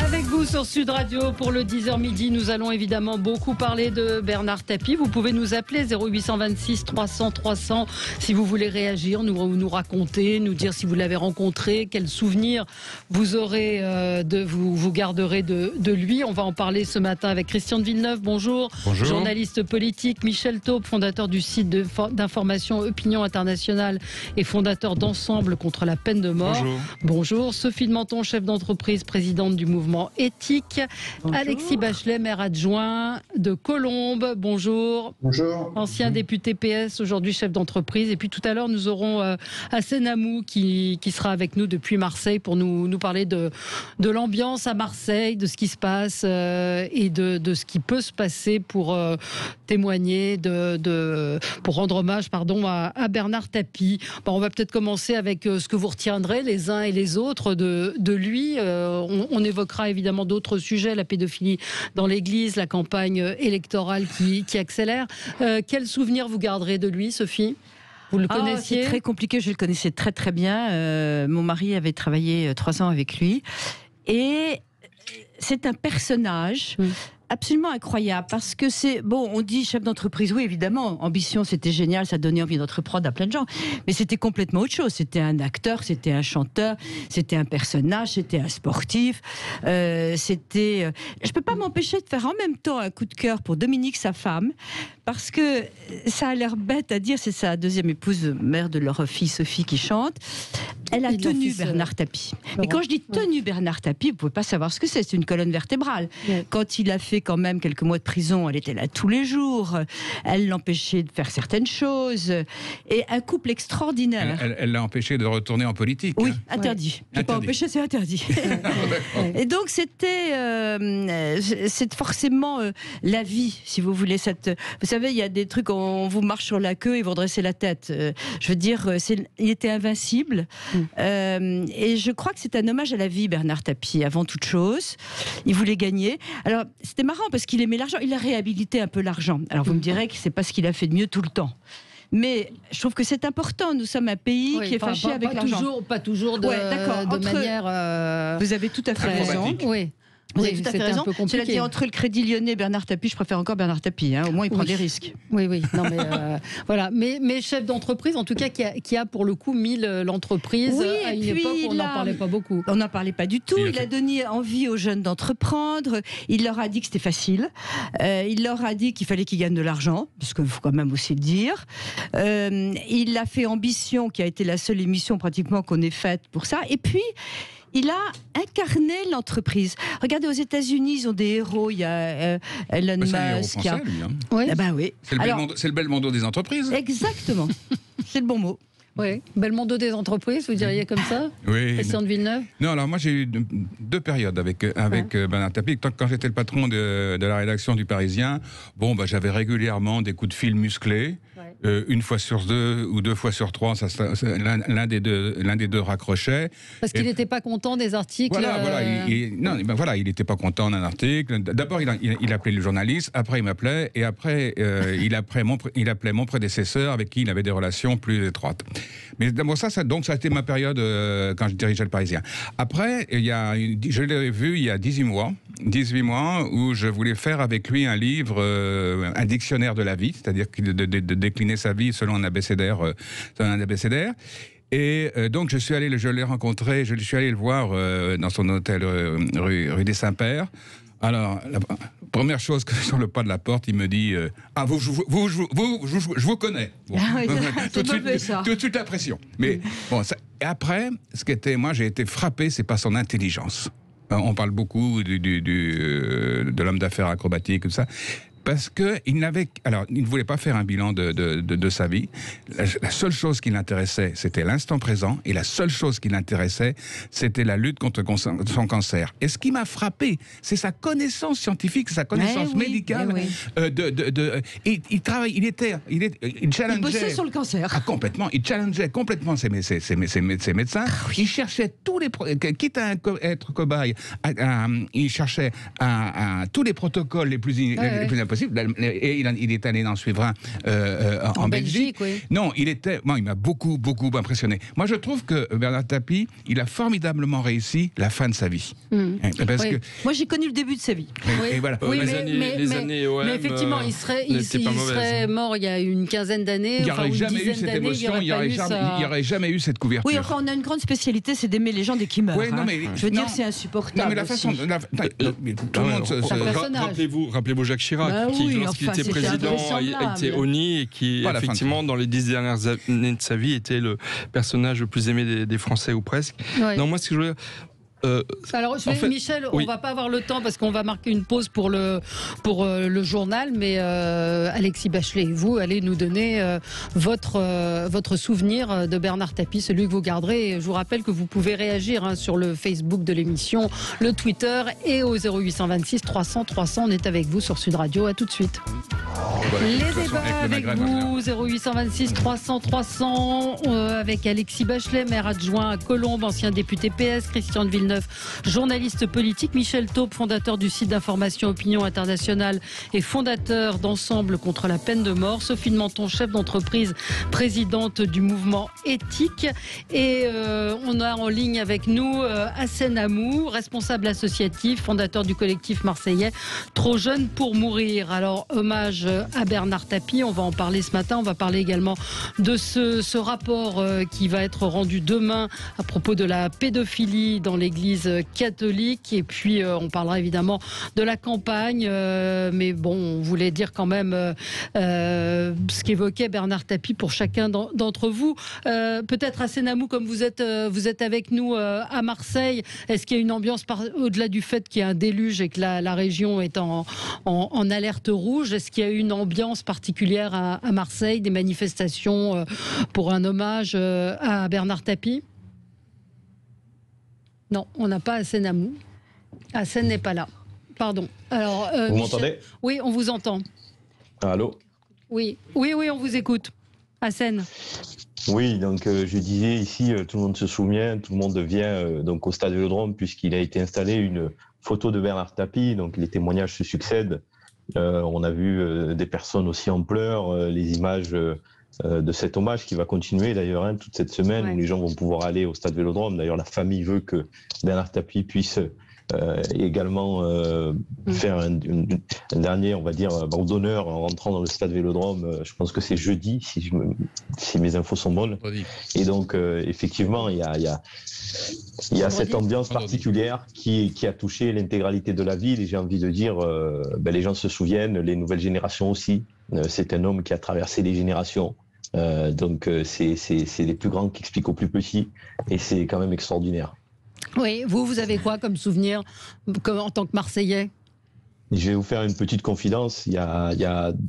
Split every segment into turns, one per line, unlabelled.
Avec vous sur Sud Radio pour le 10h midi, nous allons évidemment beaucoup parler de Bernard Tapie. Vous pouvez nous appeler 0826 300 300 si vous voulez réagir, nous raconter, nous dire si vous l'avez rencontré, quels souvenirs vous aurez vous garderez de lui. On va en parler ce matin avec Christian de Villeneuve. Bonjour.
Bonjour.
Journaliste politique. Michel Taube, fondateur du site d'information Opinion Internationale et fondateur d'Ensemble contre la peine de mort.
Bonjour.
Bonjour. Sophie de Menton, chef d'entreprise, présidente du mouvement Éthique.
Bonjour.
Alexis Bachelet, maire adjoint de Colombes. Bonjour.
Bonjour.
Ancien député PS, aujourd'hui chef d'entreprise. Et puis tout à l'heure, nous aurons Hassen Amou qui sera avec nous depuis Marseille pour nous parler de l'ambiance à Marseille, de ce qui se passe et de ce qui peut se passer pour témoigner, pour rendre hommage à Bernard Tapie. Bon, on va peut-être commencer avec ce que vous retiendrez les uns et les autres de lui. On évoquera évidemment d'autres sujets, la pédophilie dans l'église, la campagne électorale qui accélère. Quel souvenir vous garderez de lui, Sophie ? Vous le connaissiez ?
C'est très compliqué, je le connaissais très très bien. Mon mari avait travaillé 3 ans avec lui. Et c'est un personnage absolument incroyable, parce que on dit chef d'entreprise, oui évidemment, ambition c'était génial, ça donnait envie d'entreprendre à plein de gens, mais c'était complètement autre chose. C'était un acteur, c'était un chanteur, c'était un personnage, c'était un sportif, je peux pas m'empêcher de faire en même temps un coup de cœur pour Dominique, sa femme, parce que ça a l'air bête à dire, c'est sa deuxième épouse, mère de leur fille Sophie qui chante. Elle a tenu Bernard Tapie. Mais quand je dis tenu Bernard Tapie, vous pouvez pas savoir ce que c'est une colonne vertébrale. Quand il a fait quand même quelques mois de prison, elle était là tous les jours, elle l'empêchait de faire certaines choses, et un couple extraordinaire.
Elle l'a empêché de retourner en politique.
Oui,
hein.
interdit.
Ouais.
Pas empêché, c'est interdit. Et donc c'est forcément la vie, si vous voulez. Vous savez, il y a des trucs, on vous marche sur la queue et vous redressez la tête. Je veux dire, il était invincible. Et je crois que c'est un hommage à la vie, Bernard Tapie, avant toute chose. Il voulait gagner. Alors, c'était marrant parce qu'il aimait l'argent. Il a réhabilité un peu l'argent. Alors, vous me direz que c'est pas ce qu'il a fait de mieux tout le temps. Mais je trouve que c'est important. Nous sommes un pays qui est fâché avec l'argent.
Pas toujours de manière...
Vous avez tout à fait raison.
Oui.
Vous avez tout à fait raison.
Cela
dit, entre le Crédit Lyonnais et Bernard Tapie, je préfère encore Bernard Tapie. Au moins, il prend des risques.
Oui. Non, mais voilà. Mais chef d'entreprise, en tout cas, qui a pour le coup mis l'entreprise à une époque où on n'en parlait pas beaucoup.
On n'en parlait pas du tout. Il a donné envie aux jeunes d'entreprendre. Il leur a dit que c'était facile. Il leur a dit qu'il fallait qu'ils gagnent de l'argent, parce qu'il faut quand même aussi le dire. Il a fait Ambition, qui a été la seule émission pratiquement qu'on ait faite pour ça. Et puis, il a incarné l'entreprise. Regardez, aux États-Unis, ils ont des héros. Il y a Elon Musk.
C'est un héros français, lui. Hein.
Oui.
Ah ben oui.
C'est le Belmondo des entreprises.
Exactement. C'est le bon mot.
Oui, Belmondo des entreprises, vous diriez comme ça ?
Oui.
Christian de Villeneuve ?
Non, alors moi j'ai eu 2 périodes avec Bernard Tapie. Quand j'étais le patron de la rédaction du Parisien, j'avais régulièrement des coups de fil musclés. Une fois sur 2 ou 2 fois sur 3, l'un des deux raccrochait.
Parce qu'il n'était pas content des articles.
Il n'était pas content d'un article. D'abord, il appelait le journaliste, après il m'appelait, et après il appelait mon prédécesseur avec qui il avait des relations plus étroites. Mais d'abord ça a été ma période quand je dirigeais le Parisien. Après, je l'ai vu il y a 18 mois, où je voulais faire avec lui un livre, un dictionnaire de la vie, c'est-à-dire de décliner sa vie selon un abécédaire. Et donc je l'ai rencontré, je suis allé le voir dans son hôtel rue des Saints-Pères. Alors, la première chose que sur le pas de la porte, il me dit je vous connais. Bon. Tout de suite la pression. Mais après, moi j'ai été frappé, c'est pas son intelligence. On parle beaucoup de l'homme d'affaires acrobatique, tout ça. Parce qu'il ne voulait pas faire un bilan de sa vie. La seule chose qui l'intéressait, c'était l'instant présent. Et la seule chose qui l'intéressait, c'était la lutte contre son cancer. Et ce qui m'a frappé, c'est sa connaissance scientifique, sa connaissance médicale. Il challengeait.
Il bossait sur le cancer.
Complètement. Il challengeait complètement ses médecins. Il cherchait quitte à être cobaye, il cherchait tous les protocoles les plus impossibles. possible. Et il est allé en suivre un en Belgique.
Oui.
Non, il m'a beaucoup impressionné. Moi, je trouve que Bernard Tapie, il a formidablement réussi la fin de sa vie. Parce que...
Moi, j'ai connu le début de sa vie.
Et voilà.
Les années OM,
mais effectivement, il serait mort il y a une quinzaine d'années.
Il n'y aurait jamais eu cette émotion, il n'y aurait jamais eu cette couverture.
Oui, enfin, on a une grande spécialité, c'est d'aimer les gens dès qu'ils meurent.
Oui,
je veux dire, c'est insupportable.
Non, mais la façon... tout le monde
rappelez-vous Jacques Chirac, qui, lorsqu'il était président, était honni et qui, effectivement, dans les 10 dernières années de sa vie, était le personnage le plus aimé des Français, ou presque.
Ouais.
Non, moi, ce que je voulais...
Alors, Michel, on va pas avoir le temps parce qu'on va marquer une pause pour le journal, mais Alexis Bachelet, vous allez nous donner votre souvenir de Bernard Tapie, celui que vous garderez. Et je vous rappelle que vous pouvez réagir sur le Facebook de l'émission, le Twitter et au 0826 300 300. On est avec vous sur Sud Radio. À tout de suite. Les débats avec vous, 0826 300 300, avec Alexis Bachelet, maire adjoint à Colombes, ancien député PS, Christian de Villeneuve, journaliste politique, Michel Taube, fondateur du site d'information Opinion Internationale et fondateur d'Ensemble contre la peine de mort, Sophie de Menton, chef d'entreprise, présidente du mouvement éthique, et on a en ligne avec nous Hassen Amou, responsable associatif, fondateur du collectif marseillais Trop jeune pour mourir. Alors, hommage à Bernard Tapie, on va en parler ce matin. On va parler également de ce rapport qui va être rendu demain à propos de la pédophilie dans l'Église catholique. Et puis on parlera évidemment de la campagne, mais bon, on voulait dire quand même ce qu'évoquait Bernard Tapie pour chacun d'entre vous. Peut-être à Sénamou, comme vous êtes avec nous à Marseille, est-ce qu'il y a une ambiance au-delà du fait qu'il y a un déluge et que la région est en alerte rouge? Est-ce qu'il y a une ambiance particulière à Marseille, des manifestations pour un hommage à Bernard Tapie? Non, on n'a pas Hassen Amou. Hassen n'est pas là. Pardon. Alors,
vous m'entendez?
Oui, on vous entend.
Allô?
Oui, on vous écoute. Hassen.
Oui, donc je disais ici, tout le monde se souvient, tout le monde vient donc au stade Vélodrome puisqu'il a été installé une photo de Bernard Tapie, donc les témoignages se succèdent. On a vu des personnes aussi en pleurs, les images de cet hommage qui va continuer d'ailleurs toute cette semaine, où les gens vont pouvoir aller au stade Vélodrome. D'ailleurs, la famille veut que Bernard Tapie puisse également faire un dernier, on va dire, banc d'honneur en rentrant dans le stade Vélodrome. Je pense que c'est jeudi, si mes infos sont bonnes. Et donc, effectivement, il y a cette ambiance particulière qui a touché l'intégralité de la ville. Et j'ai envie de dire, les gens se souviennent, les nouvelles générations aussi. C'est un homme qui a traversé les générations. Donc, c'est les plus grands qui expliquent aux plus petits. Et c'est quand même extraordinaire.
Oui, vous avez quoi comme souvenir en tant que Marseillais?
Je vais vous faire une petite confidence.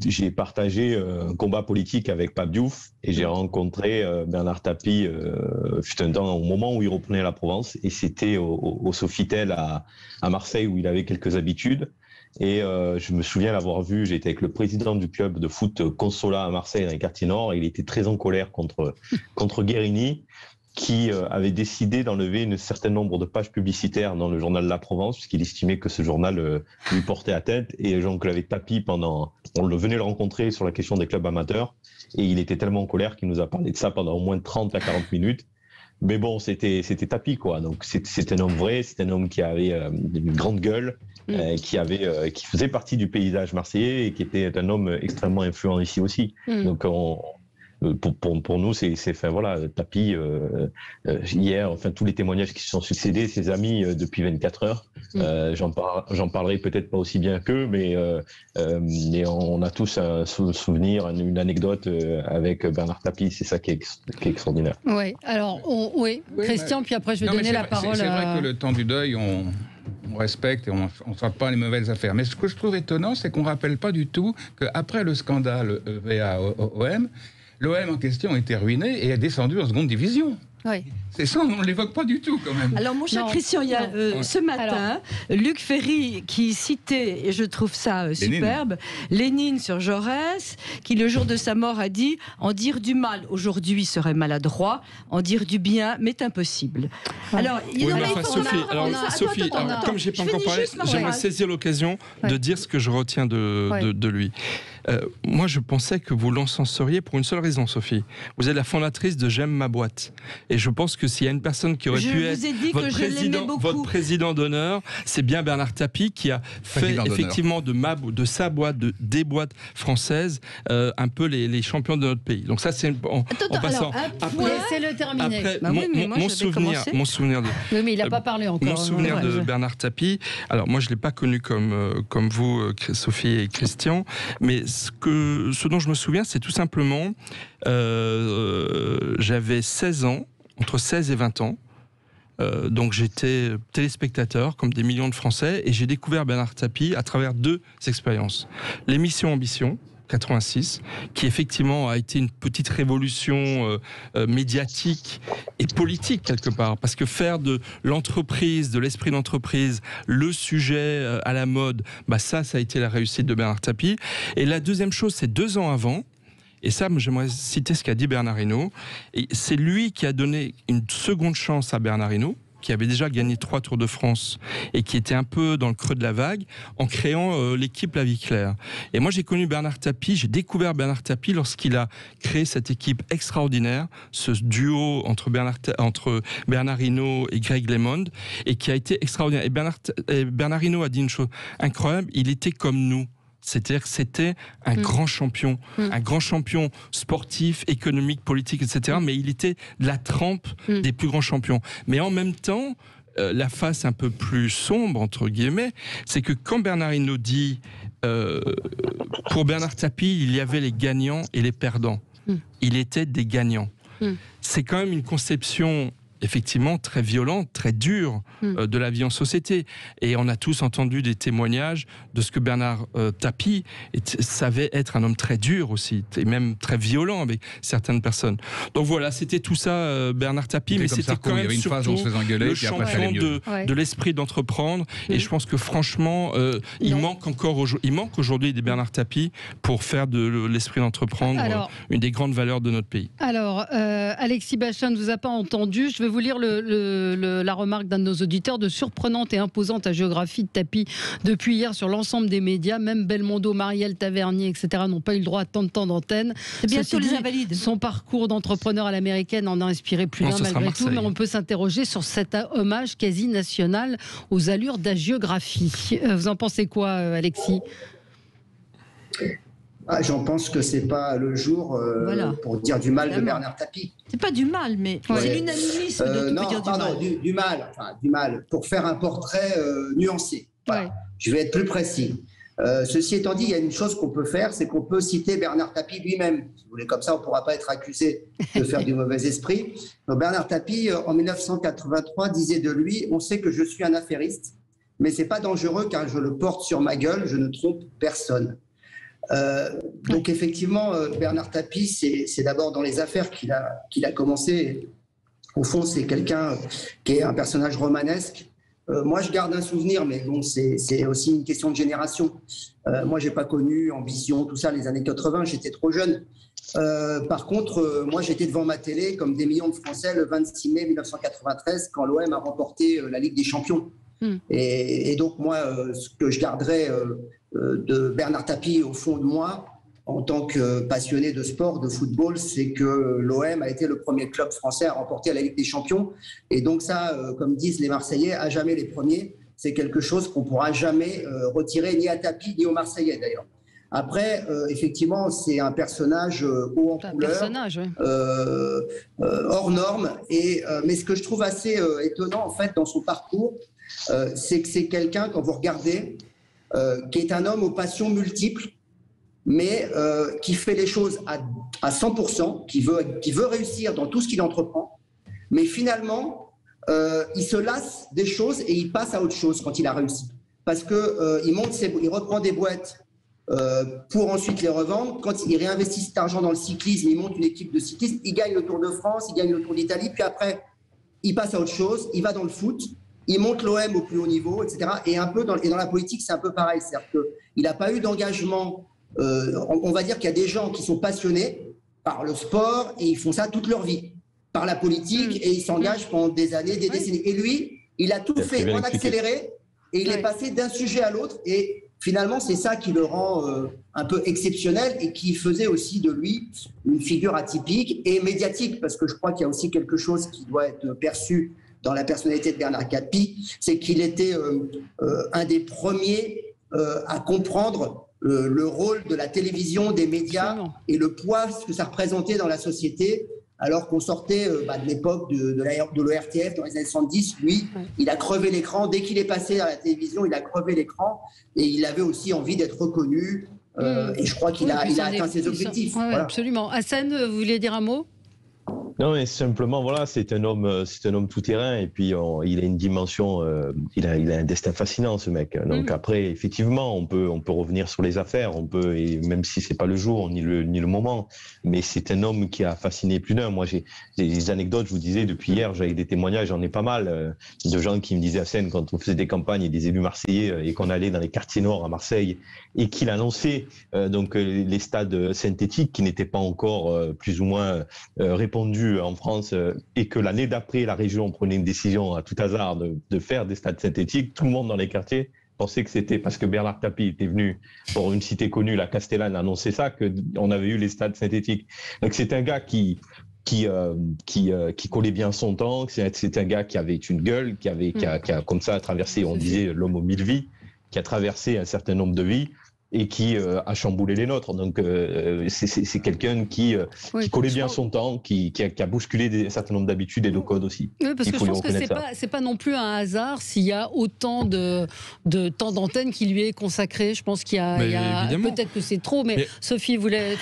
J'ai partagé un combat politique avec Pape Diouf et j'ai rencontré Bernard Tapie fut un temps au moment où il reprenait la Provence, et c'était au Sofitel à Marseille où il avait quelques habitudes. Et je me souviens l'avoir vu, j'étais avec le président du club de foot Consola à Marseille dans les quartiers nord, et il était très en colère contre Guérini, qui avait décidé d'enlever un certain nombre de pages publicitaires dans le journal La Provence, puisqu'il estimait que ce journal lui portait atteinte. Et Jean-Claude Tapie, on venait le rencontrer sur la question des clubs amateurs, et il était tellement en colère qu'il nous a parlé de ça pendant au moins 30 à 40 minutes. Mais bon, c'était Tapie, quoi. Donc c'est un homme vrai, c'est un homme qui avait une grande gueule, qui faisait partie du paysage marseillais et qui était un homme extrêmement influent ici aussi. Donc pour nous, Tapie, hier, enfin tous les témoignages qui se sont succédés, ses amis depuis 24 heures, j'en parlerai peut-être pas aussi bien qu'eux, mais on a tous un souvenir, une anecdote avec Bernard Tapie, c'est ça qui est extraordinaire.
Oui, alors, Christian, puis après je vais donner la parole
C'est vrai que le temps du deuil, on respecte et on ne sort pas les mauvaises affaires. Mais ce que je trouve étonnant, c'est qu'on ne rappelle pas du tout qu'après le scandale EVA-OM, l'OM en question a été ruiné et est descendu en seconde division.
Oui.
C'est ça, on ne l'évoque pas du tout quand même.
Alors mon cher Christian, il y a ce matin Luc Ferry qui citait, et je trouve ça superbe, Lénine sur Jaurès, qui le jour de sa mort a dit « En dire du mal aujourd'hui serait maladroit, en dire du bien m'est impossible ». Alors,
Sophie, comme je n'ai pas encore parlé, j'aimerais saisir l'occasion de dire ce que je retiens de lui. Moi, je pensais que vous l'encenseriez pour une seule raison, Sophie. Vous êtes la fondatrice de J'aime ma boîte. Et je pense que s'il y a une personne qui aurait pu être votre président d'honneur, c'est bien Bernard Tapie qui a fait effectivement de sa boîte, des boîtes françaises, un peu les champions de notre pays. Donc ça, c'est en passant.
Laissez-le terminer.
Après, mon souvenir de.
Oui, mais il n'a pas parlé encore.
Mon souvenir de Bernard Tapie. Alors moi, je l'ai pas connu comme vous, Sophie et Christian, mais ce dont je me souviens, c'est tout simplement, j'avais 16 ans, entre 16 et 20 ans, donc j'étais téléspectateur, comme des millions de Français, et j'ai découvert Bernard Tapie à travers 2 expériences. L'émission Ambition, 86, qui effectivement a été une petite révolution médiatique et politique quelque part, parce que faire de l'entreprise, de l'esprit d'entreprise, le sujet à la mode, ça a été la réussite de Bernard Tapie. Et la deuxième chose, c'est 2 ans avant, et ça, j'aimerais citer ce qu'a dit Bernard Hinault, et c'est lui qui a donné une seconde chance à Bernard Hinault, qui avait déjà gagné 3 Tours de France et qui était un peu dans le creux de la vague, en créant l'équipe La Vie Claire. Et moi, j'ai connu Bernard Tapie, j'ai découvert Bernard Tapie lorsqu'il a créé cette équipe extraordinaire, ce duo entre Bernard Hinault et Greg LeMond, et qui a été extraordinaire. Et Bernard Hinault a dit une chose incroyable, il était comme nous. C'est-à-dire que c'était un grand champion, un grand champion sportif, économique, politique, etc. Mais il était de la trempe des plus grands champions. Mais en même temps, la face un peu plus sombre, entre guillemets, c'est que quand Bernard Hinault dit pour Bernard Tapie, il y avait les gagnants et les perdants. Il était des gagnants. C'est quand même une conception effectivement très violente, très dure de la vie en société. Et on a tous entendu des témoignages de ce que Bernard Tapie savait être un homme très dur aussi, et même très violent avec certaines personnes. Donc voilà, c'était tout ça Bernard Tapie, mais c'était quand même surtout le champion de l'esprit d'entreprendre. Et je pense que franchement, il manque aujourd'hui des Bernard Tapie pour faire de l'esprit d'entreprendre une des grandes valeurs de notre pays.
Alors, Alexis Bachin ne vous a pas entendu. Je vais vous lire la remarque d'un de nos auditeurs. De surprenante et imposante géographie de Tapie depuis hier sur l'ensemble des médias. Même Belmondo, Marielle, Tavernier, etc. n'ont pas eu le droit à tant de temps d'antenne.
C'est bientôt les Invalides.
Son parcours d'entrepreneur à l'américaine en a inspiré plus d'un malgré tout. Mais on peut s'interroger sur cet hommage quasi national aux allures d'hagiographie. Vous en pensez quoi, Alexis ?
J'en pense que c'est pas le jour pour dire du mal de Bernard Tapie.
C'est pas du mal, mais c'est l'unanimisme de peut dire du mal.
Du mal, pour faire un portrait nuancé. Voilà. Je vais être plus précis. Ceci étant dit, il y a une chose qu'on peut faire, c'est qu'on peut citer Bernard Tapie lui-même. Si vous voulez, comme ça, on ne pourra pas être accusé de faire du mauvais esprit. Donc, Bernard Tapie, en 1983, disait de lui « On sait que je suis un affairiste, mais c'est pas dangereux car je le porte sur ma gueule, je ne trompe personne. » Donc effectivement, Bernard Tapie, c'est d'abord dans les affaires qu'il a commencé. Au fond, c'est quelqu'un qui est un personnage romanesque. Moi, je garde un souvenir, mais bon, c'est aussi une question de génération. Moi, j'ai pas connu Ambition, tout ça, les années 80, j'étais trop jeune. Par contre, moi, j'étais devant ma télé, comme des millions de Français, le 26 mai 1993, quand l'OM a remporté la Ligue des Champions. Et donc, moi, ce que je garderais de Bernard Tapie au fond de moi, en tant que passionné de sport, de football, c'est que l'OM a été le premier club français à remporter la Ligue des Champions. Et donc ça, comme disent les Marseillais, à jamais les premiers, c'est quelque chose qu'on ne pourra jamais retirer ni à Tapie, ni aux Marseillais d'ailleurs. Après, effectivement, c'est un personnage haut en couleur, hors norme. Mais ce que je trouve assez étonnant, en fait, dans son parcours, c'est que c'est quelqu'un, quand vous regardez, qui est un homme aux passions multiples, mais qui fait les choses à 100%, qui veut réussir dans tout ce qu'il entreprend, mais finalement, il se lasse des choses et il passe à autre chose quand il a réussi. Parce qu'il il reprend des boîtes pour ensuite les revendre. Quand il réinvestit cet argent dans le cyclisme, il monte une équipe de cyclistes, il gagne le Tour de France, il gagne le Tour d'Italie, puis après, il passe à autre chose, il va dans le foot, il monte l'OM au plus haut niveau, etc. Et un peu dans la politique, c'est un peu pareil. C'est-à-dire qu'il n'a pas eu d'engagement. On va dire qu'il y a des gens qui sont passionnés par le sport et ils font ça toute leur vie, par la politique, et ils s'engagent pendant des années, des décennies. Et lui, il a tout fait en accéléré et il est passé d'un sujet à l'autre. Et finalement, c'est ça qui le rend un peu exceptionnel et qui faisait aussi de lui une figure atypique et médiatique, parce que je crois qu'il y a aussi quelque chose qui doit être perçu dans la personnalité de Bernard Tapie, c'est qu'il était un des premiers à comprendre le rôle de la télévision, des médias et le poids que ça représentait dans la société. Alors qu'on sortait de l'époque de l'ORTF dans les années 70, lui, il a crevé l'écran. Dès qu'il est passé à la télévision, il a crevé l'écran et il avait aussi envie d'être reconnu. Et je crois qu'il a atteint ses objectifs.
Voilà. Absolument. Hassan, vous voulez dire un mot ?
Non, mais simplement, voilà, c'est un homme tout-terrain, et puis il a une dimension, il a un destin fascinant, ce mec. Donc après, effectivement, on peut revenir sur les affaires, et même si c'est pas le jour ni le moment, mais c'est un homme qui a fasciné plus d'un. Moi, j'ai des anecdotes, je vous disais, depuis hier, j'avais des témoignages, j'en ai pas mal, de gens qui me disaient à Seine, quand on faisait des campagnes et des élus marseillais, et qu'on allait dans les quartiers nord à Marseille, et qu'il annonçait les stades synthétiques qui n'étaient pas encore plus ou moins répandus en France, et que l'année d'après, la région prenait une décision à tout hasard de faire des stades synthétiques, tout le monde dans les quartiers pensait que c'était parce que Bernard Tapie était venu, pour une cité connue, la Castellane, annoncer ça, qu'on avait eu les stades synthétiques. Donc c'est un gars qui collait bien son temps, c'est un gars qui avait une gueule, qui a comme ça traversé, on disait l'homme aux 1000 vies, qui a traversé un certain nombre de vies, et qui a chamboulé les nôtres. Donc c'est quelqu'un qui collait bien son temps, qui a bousculé un certain nombre d'habitudes et de codes aussi.
Oui, parce que je pense que c'est pas non plus un hasard s'il y a autant de temps d'antenne qui lui est consacré. Je pense qu'il y a peut-être que c'est trop, mais Sophie avait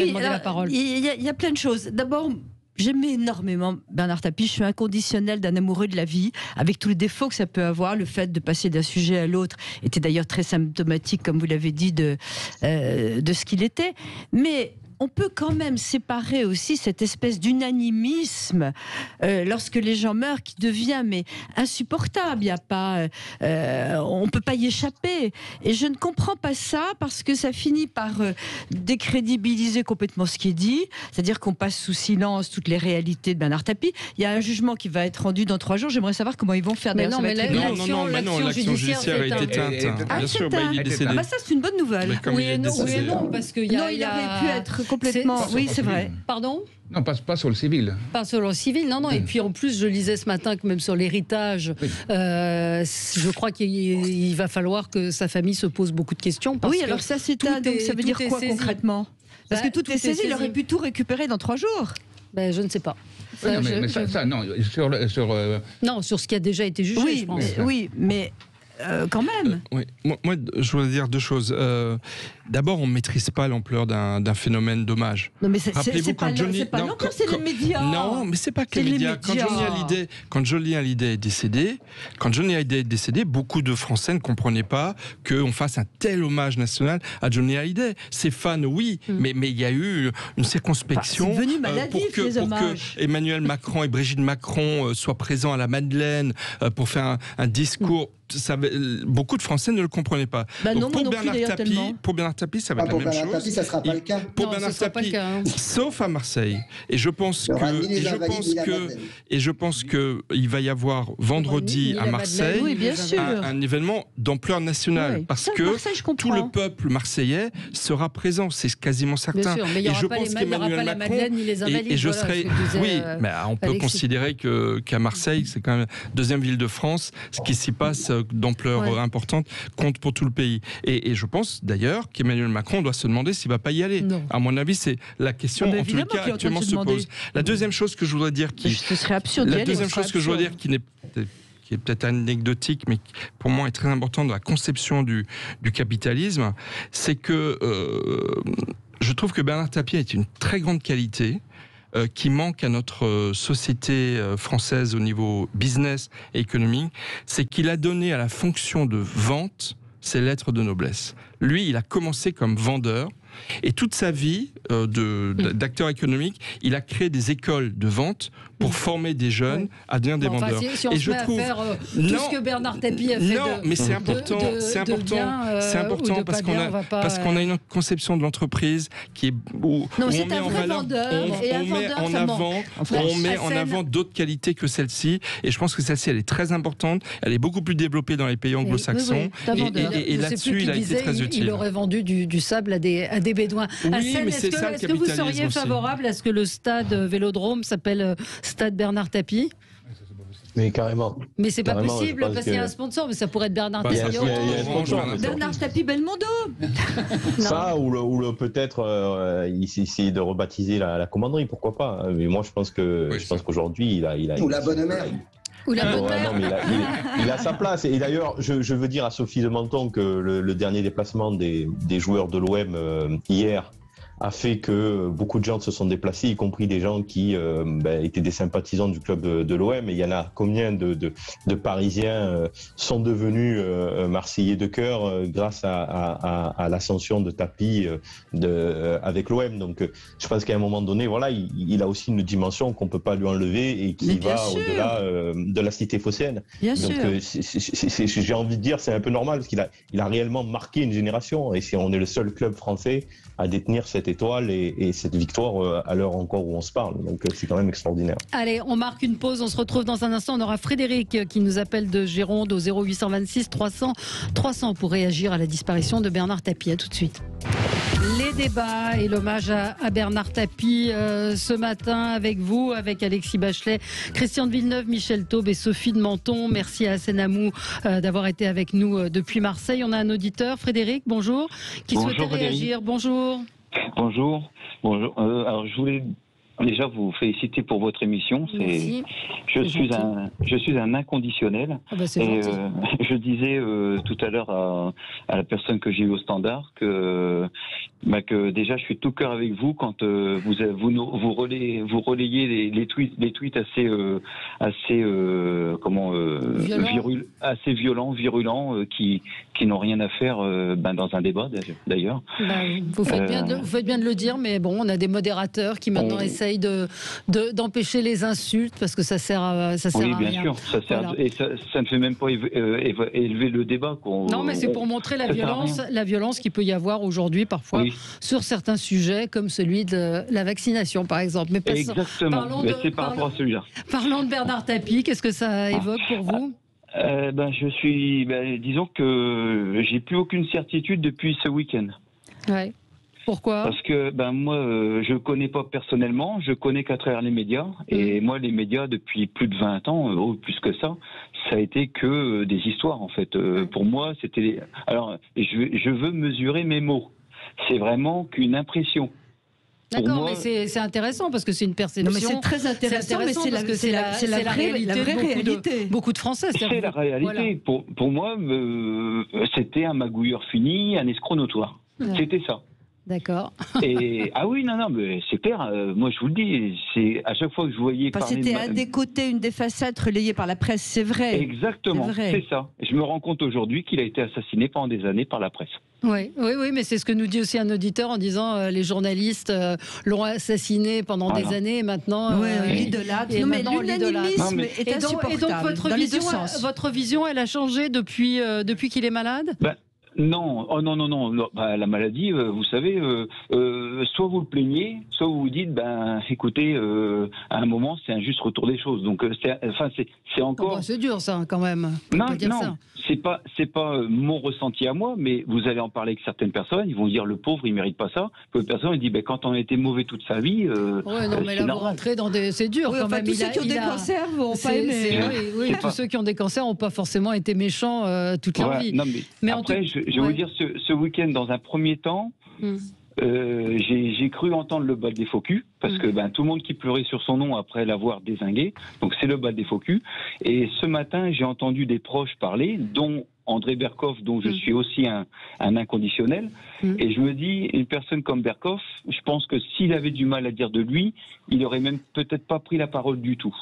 demandé la parole.
Il y a plein de choses. D'abord, j'aimais énormément Bernard Tapie. Je suis inconditionnelle d'un amoureux de la vie, avec tous les défauts que ça peut avoir. Le fait de passer d'un sujet à l'autre était d'ailleurs très symptomatique, comme vous l'avez dit, de ce qu'il était. Mais on peut quand même séparer aussi cette espèce d'unanimisme lorsque les gens meurent, qui devient insupportable. Il y a pas, on peut pas y échapper. Et je ne comprends pas ça, parce que ça finit par décrédibiliser complètement ce qui est dit. C'est-à-dire qu'on passe sous silence toutes les réalités de Bernard Tapie. Il y a un jugement qui va être rendu dans 3 jours. J'aimerais savoir comment ils vont faire.
Mais non, l'action judiciaire
a été éteinte. Bien sûr, il est décédé.
Ça, c'est une bonne nouvelle.
Oui et non, parce qu'il y a...
il aurait pu être complètement... Oui, c'est vrai.
Pardon ?
Non, pas sur le civil.
Pas sur le civil, non. Et puis en plus, je lisais ce matin que même sur l'héritage, je crois qu'il va falloir que sa famille se pose beaucoup de questions. Parce
alors ça s'éteint, donc ça veut dire quoi concrètement ? Parce que tout est saisi, il aurait pu tout récupérer dans 3 jours.
Je ne sais pas.
Non,
sur ce qui a déjà été jugé, je pense.
Oui, mais... quand même.
Moi, je voudrais dire 2 choses. D'abord, on ne maîtrise pas l'ampleur d'un phénomène d'hommage.
Non, mais c'est pas l'ampleur, c'est les médias.
Non, mais c'est pas que les médias. Quand Johnny Hallyday est décédé, beaucoup de Français ne comprenaient pas qu'on fasse un tel hommage national à Johnny Hallyday. Ses fans, oui, mais il y a eu une circonspection
c'est devenu maladif,
pour que Emmanuel Macron et Brigitte Macron soient présents à la Madeleine pour faire un discours. Beaucoup de Français ne le comprenaient pas.
Donc,
pour Bernard Tapie, ça va être la même chose.
Bernard Tapie, ça ne sera pas le cas.
Pour Bernard Tapie, sauf à Marseille. Et je pense qu'il va y avoir vendredi à Marseille un événement d'ampleur nationale, parce que tout le peuple marseillais sera présent, c'est quasiment certain.
Bien sûr, mais il n'y aura pas la Madeleine ni les Invalides.
Mais on peut considérer qu'à Marseille, c'est quand même la 2e ville de France, ce qui s'y passe d'ampleur importante compte pour tout le pays. Et je pense d'ailleurs qu'Emmanuel Macron doit se demander s'il ne va pas y aller. Non. À mon avis, c'est la question en tous les cas actuellement se pose. La deuxième chose que je voudrais dire qui est peut-être anecdotique, mais pour moi est très important dans la conception du capitalisme, c'est que je trouve que Bernard Tapie est une très grande qualité qui manque à notre société française au niveau business et économique, c'est qu'il a donné à la fonction de vente ses lettres de noblesse. Lui, il a commencé comme vendeur. Et toute sa vie d'acteur économique, il a créé des écoles de vente pour former des jeunes à devenir des vendeurs.
Si on se met à faire tout ce que Bernard Tapie a fait
mais c'est important, c'est important parce qu'on a une conception de l'entreprise qui est où on met en valeur, on met en avant d'autres qualités que celle-ci. Et je pense que celle-ci, elle est très importante. Elle est beaucoup plus développée dans les pays anglo-saxons. Et là-dessus, il a été très utile.
Il aurait vendu du sable à des Bédouins.
Oui, mais c'est ça le
Est-ce que vous seriez favorable à ce que le stade Vélodrome s'appelle Stade Bernard Tapie?
Mais carrément.
Mais c'est pas possible parce qu'il y a un sponsor, mais ça pourrait être Bernard Tapie.
Bernard Tapie Belmondo.
Ça, ou peut-être essayer de rebaptiser la commanderie, pourquoi pas. Mais moi, je pense qu'aujourd'hui, il a.
Ou la bonne mère.
Il a sa place. Et d'ailleurs, je veux dire à Sophie de Menton que le dernier déplacement des joueurs de l'OM hier a fait que beaucoup de gens se sont déplacés, y compris des gens qui étaient des sympathisants du club de l'OM. Et il y en a combien de Parisiens sont devenus Marseillais de cœur grâce à l'ascension de Tapie avec l'OM. Donc je pense qu'à un moment donné, voilà, il a aussi une dimension qu'on peut pas lui enlever et qui va au-delà de la cité phocéenne.
Bien
Donc j'ai envie de dire, c'est un peu normal parce qu'il a réellement marqué une génération. Et on est le seul club français à détenir cette étoile et cette victoire à l'heure encore où on se parle. Donc c'est quand même extraordinaire.
Allez, on marque une pause, on se retrouve dans un instant. On aura Frédéric qui nous appelle de Gironde au 0826 300 300 pour réagir à la disparition de Bernard Tapie. À tout de suite. Les débats et l'hommage à Bernard Tapie ce matin avec vous, avec Alexis Bachelet, Christian de Villeneuve, Michel Taube et Sophie de Menton. Merci à Assénamou d'avoir été avec nous depuis Marseille. On a un auditeur, Frédéric, bonjour, qui souhaitait réagir. Bonjour.
Bonjour. Alors je voulais déjà vous féliciter pour votre émission. Je suis un inconditionnel.
Ah bah
et je disais tout à l'heure à la personne que j'ai eue au standard que déjà je suis tout cœur avec vous quand vous relayez les tweets assez violents, virulents qui n'ont rien à faire dans un débat d'ailleurs.
Vous faites bien de le dire, mais bon, on a des modérateurs qui maintenant essayent d'empêcher les insultes parce que ça sert à rien.
Oui, bien sûr, et ça ne fait même pas élever le débat.
Non, mais c'est pour montrer la violence qu'il peut y avoir aujourd'hui parfois sur certains sujets comme celui de la vaccination par exemple. Mais
exactement, c'est par rapport à celui-là.
Parlons de Bernard Tapie, qu'est-ce que ça évoque pour vous?
Disons que j'ai plus aucune certitude depuis ce week-end.
Ouais. Pourquoi?
Parce que moi, je connais pas personnellement, je connais qu'à travers les médias. Et moi, les médias, depuis plus de 20 ans, plus que ça a été que des histoires, en fait. Pour moi, c'était... Alors, je veux mesurer mes mots. C'est vraiment qu'une impression.
D'accord, mais c'est intéressant parce que c'est une perception.
Non, mais c'est très intéressant, mais c'est la vraie réalité.
Beaucoup de Français.
C'est la réalité. Voilà. Pour moi, c'était un magouilleur fini, un escroc notoire. Ouais. C'était ça.
D'accord.
Ah oui, non, mais c'est clair. Moi, je vous le dis, c'est à chaque fois que je voyais parler.
C'était un des côtés, une des facettes relayées par la presse, c'est vrai.
Exactement, c'est ça. Je me rends compte aujourd'hui qu'il a été assassiné pendant des années par la presse.
Oui, mais c'est ce que nous dit aussi un auditeur en disant les journalistes l'ont assassiné pendant des années et maintenant.
L'idolâtre. Non, mais l'unanimisme est insupportable.
Et donc votre vision, elle a changé depuis qu'il est malade?
Non, la maladie, vous savez, soit vous le plaignez, soit vous vous dites, écoutez, à un moment, c'est un juste retour des choses. Donc, c'est encore.
C'est dur, ça, quand même.
Non, c'est pas mon ressenti à moi, mais vous allez en parler avec certaines personnes, ils vont dire le pauvre, il mérite pas ça. D'autres personnes, ils disent, quand on a été mauvais toute sa vie.
Mais là, vous rentrez dans des. C'est dur, quand même.
Tous ceux qui ont des cancers vont pas aimer.
Oui, tous ceux qui ont des cancers n'ont pas forcément été méchants toute leur vie.
Non, mais après, je vais vous dire, ce week-end, dans un premier temps, j'ai cru entendre le bal des faux culs, parce que tout le monde qui pleurait sur son nom après l'avoir dézingué, donc c'est le bal des faux culs. Et ce matin, j'ai entendu des proches parler, dont André Berkoff, dont je suis aussi un inconditionnel. Et je me dis, une personne comme Berkoff, je pense que s'il avait du mal à dire de lui, il aurait même peut-être pas pris la parole du tout.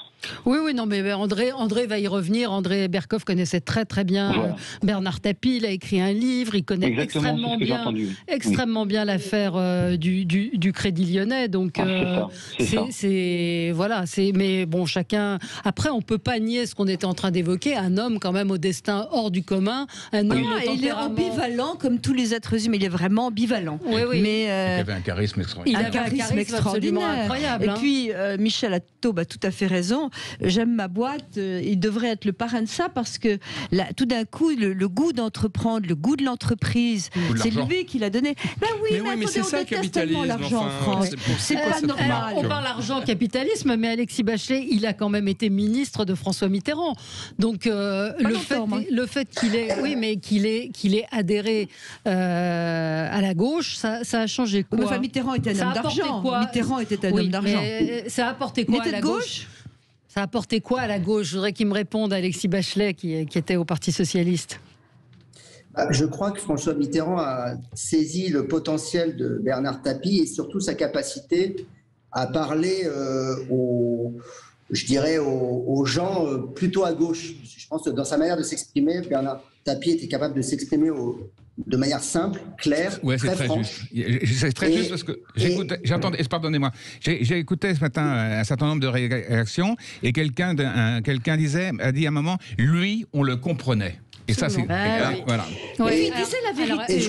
Oui, non, mais André va y revenir. André Berkoff connaissait très très bien Bernard Tapie. Il a écrit un livre. Il connaît extrêmement bien l'affaire du Crédit Lyonnais. Donc mais bon, chacun. Après, on peut pas nier ce qu'on était en train d'évoquer. Un homme quand même au destin hors du commun. Un homme
il est ambivalent comme tous les êtres humains. Il est vraiment ambivalent.
Oui.
Mais il avait un charisme extraordinaire.
Il avait un charisme extraordinaire, incroyable.
Et puis Michel Ataube a tout à fait raison. J'aime ma boîte. Il devrait être le parrain de ça parce que tout d'un coup, le goût d'entreprendre, le goût de l'entreprise, c'est lui qui l'a donné. Ben oui, mais
c'est ça le capitalisme.
L'argent en France. C'est pas normal.
On parle argent, capitalisme, mais Alexis Bachelet, il a quand même été ministre de François Mitterrand. Donc le fait qu'il ait adhéré à la gauche, ça a changé quoi?
Enfin, Mitterrand était un homme d'argent. Mitterrand était un homme d'argent.
Ça a apporté quoi à la gauche? Ça a apporté quoi à la gauche? Je voudrais qu'il me réponde, Alexis Bachelet, qui était au Parti Socialiste.
Je crois que François Mitterrand a saisi le potentiel de Bernard Tapie et surtout sa capacité à parler aux gens plutôt à gauche. Je pense que dans sa manière de s'exprimer, Bernard Tapie était capable de s'exprimer de manière simple, claire, très franche.
C'est très juste parce que pardonnez-moi, j'ai écouté ce matin un certain nombre de réactions et quelqu'un a dit à un moment, lui, on le comprenait. Et ça, c'est voilà.
Oui, il disait la vérité.
Et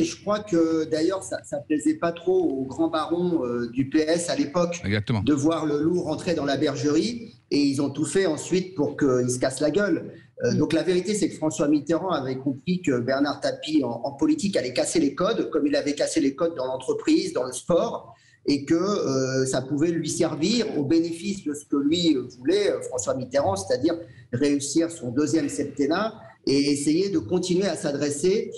je crois que d'ailleurs, ça plaisait pas trop aux grands barons du PS à l'époque de voir le loup rentrer dans la bergerie, et ils ont tout fait ensuite pour qu'il se casse la gueule. Donc la vérité, c'est que François Mitterrand avait compris que Bernard Tapie, en politique, allait casser les codes, comme il avait cassé les codes dans l'entreprise, dans le sport, et que ça pouvait lui servir au bénéfice de ce que lui voulait, François Mitterrand, c'est-à-dire réussir son deuxième septennat et essayer de continuer à s'adresser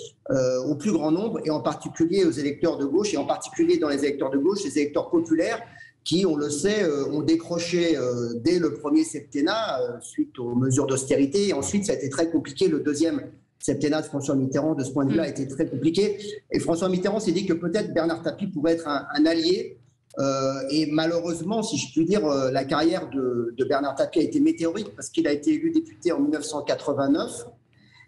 au plus grand nombre, et en particulier aux électeurs de gauche, et en particulier dans les électeurs de gauche, les électeurs populaires, qui, on le sait, ont décroché dès le premier septennat suite aux mesures d'austérité. Et ensuite, ça a été très compliqué. Le deuxième septennat de François Mitterrand, de ce point de vue-là, a été très compliqué. Et François Mitterrand s'est dit que peut-être Bernard Tapie pourrait être un allié. Et malheureusement, si je puis dire, la carrière de Bernard Tapie a été météorique parce qu'il a été élu député en 1989.